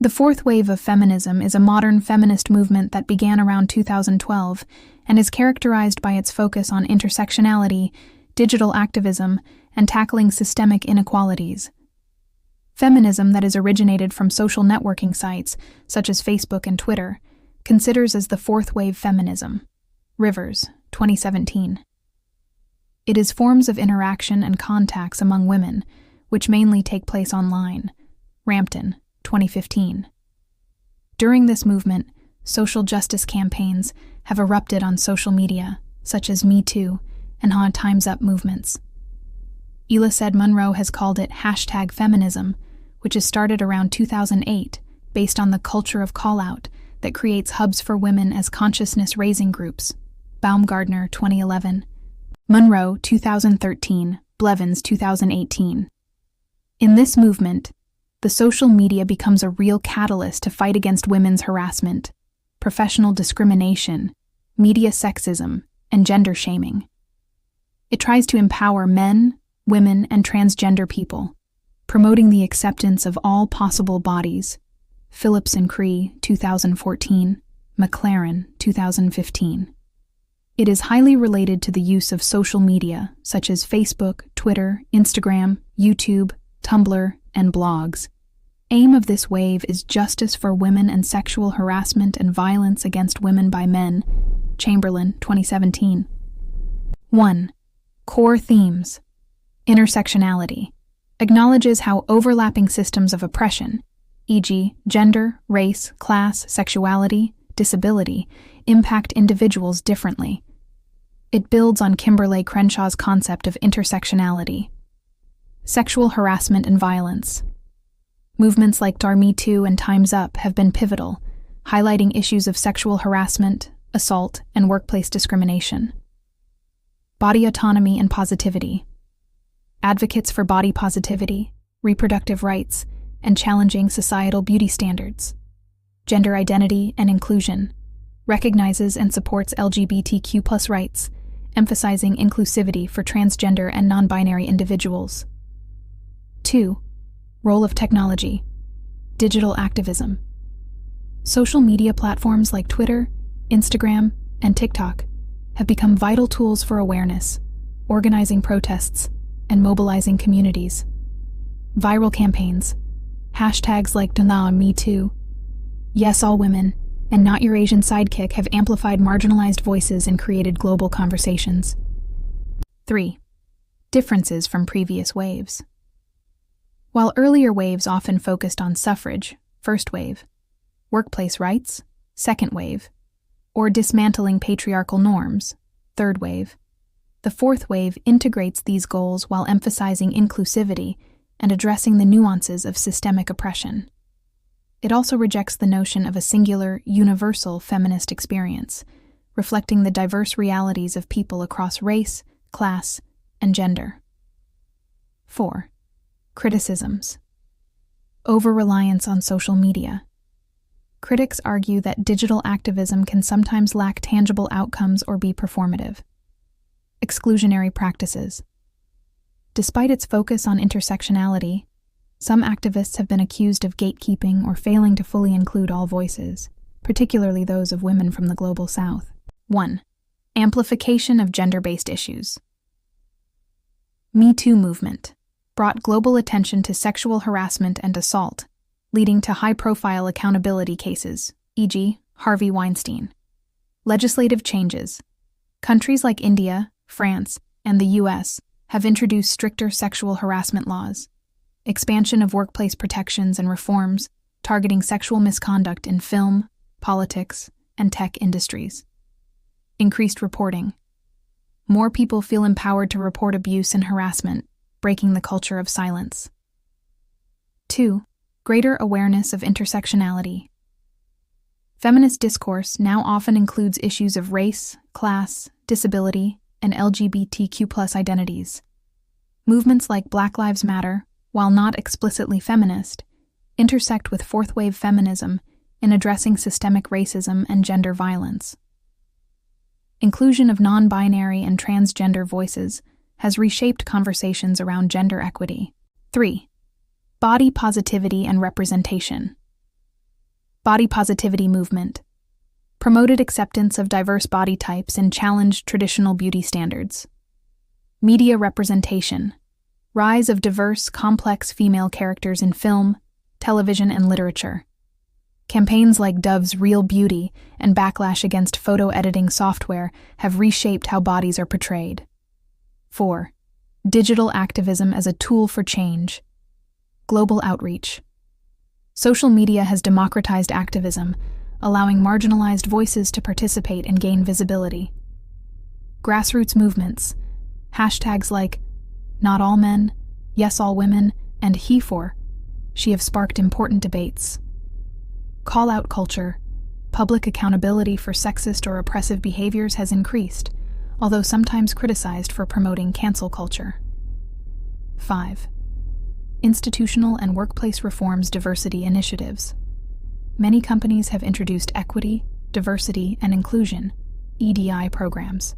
The fourth wave of feminism is a modern feminist movement that began around 2012 and is characterized by its focus on intersectionality, digital activism, and tackling systemic inequalities. Feminism that is originated from social networking sites, such as Facebook and Twitter, considers as the fourth wave feminism. Rivers, 2017. It is forms of interaction and contacts among women, which mainly take place online. Rampton, 2015. During this movement, social justice campaigns have erupted on social media, such as Me Too and Time's Up movements. Ela Munro has called it #feminism, which is started around 2008 based on the culture of call-out that creates hubs for women as consciousness-raising groups. Baumgardner, 2011. Munro, 2013. Blevins, 2018. In this movement, the social media becomes a real catalyst to fight against women's harassment, professional discrimination, media sexism, and gender shaming. It tries to empower men, women, and transgender people, promoting the acceptance of all possible bodies. Phillips and Cree, 2014. McLaren, 2015. It is highly related to the use of social media, such as Facebook, Twitter, Instagram, YouTube, Tumblr, and blogs. Aim of this wave is justice for women and sexual harassment and violence against women by men. Chamberlain, 2017. 1. Core themes. Intersectionality. Acknowledges how overlapping systems of oppression, e.g., gender, race, class, sexuality, disability, impact individuals differently. It builds on Kimberlé Crenshaw's concept of intersectionality. Sexual harassment and violence. Movements like Me Too and Time's Up have been pivotal, highlighting issues of sexual harassment, assault, and workplace discrimination. Body autonomy and positivity. Advocates for body positivity, reproductive rights, and challenging societal beauty standards. Gender identity and inclusion. Recognizes and supports LGBTQ+ rights, emphasizing inclusivity for transgender and non-binary individuals. 2. Role of technology. Digital activism. Social media platforms like Twitter, Instagram, and TikTok have become vital tools for awareness, organizing protests, and mobilizing communities. Viral campaigns. Hashtags like #MeToo, Yes All Women, and Not Your Asian Sidekick have amplified marginalized voices and created global conversations. 3. Differences from previous waves. While earlier waves often focused on suffrage, first wave, workplace rights, second wave, or dismantling patriarchal norms, third wave, the fourth wave integrates these goals while emphasizing inclusivity and addressing the nuances of systemic oppression. It also rejects the notion of a singular, universal feminist experience, reflecting the diverse realities of people across race, class, and gender. 4. Criticisms. Over-reliance on social media. Critics argue that digital activism can sometimes lack tangible outcomes or be performative. Exclusionary practices. Despite its focus on intersectionality, some activists have been accused of gatekeeping or failing to fully include all voices, particularly those of women from the Global South. 1. Amplification of gender-based issues. Me Too movement brought global attention to sexual harassment and assault, leading to high-profile accountability cases, e.g., Harvey Weinstein. Legislative changes. Countries like India, France, and the U.S. have introduced stricter sexual harassment laws. Expansion of workplace protections and reforms targeting sexual misconduct in film, politics, and tech industries. Increased reporting. More people feel empowered to report abuse and harassment, breaking the culture of silence. 2. Greater awareness of intersectionality. Feminist discourse now often includes issues of race, class, disability, and LGBTQ+ identities. Movements like Black Lives Matter, while not explicitly feminist, intersect with fourth-wave feminism in addressing systemic racism and gender violence. Inclusion of non-binary and transgender voices has reshaped conversations around gender equity. 3. Body positivity and representation. Body positivity movement. Promoted acceptance of diverse body types and challenged traditional beauty standards. Media representation. Rise of diverse, complex female characters in film, television, and literature. Campaigns like Dove's Real Beauty and backlash against photo editing software have reshaped how bodies are portrayed. 4. Digital activism as a tool for change. Global outreach. Social media has democratized activism, allowing marginalized voices to participate and gain visibility. Grassroots movements. Hashtags like Not All Men, Yes All Women, and He For She have sparked important debates. Call-out culture. Public accountability for sexist or oppressive behaviors has increased, although sometimes criticized for promoting cancel culture. 5. Institutional and workplace reforms diversity initiatives. Many companies have introduced equity, diversity, and inclusion (EDI) programs.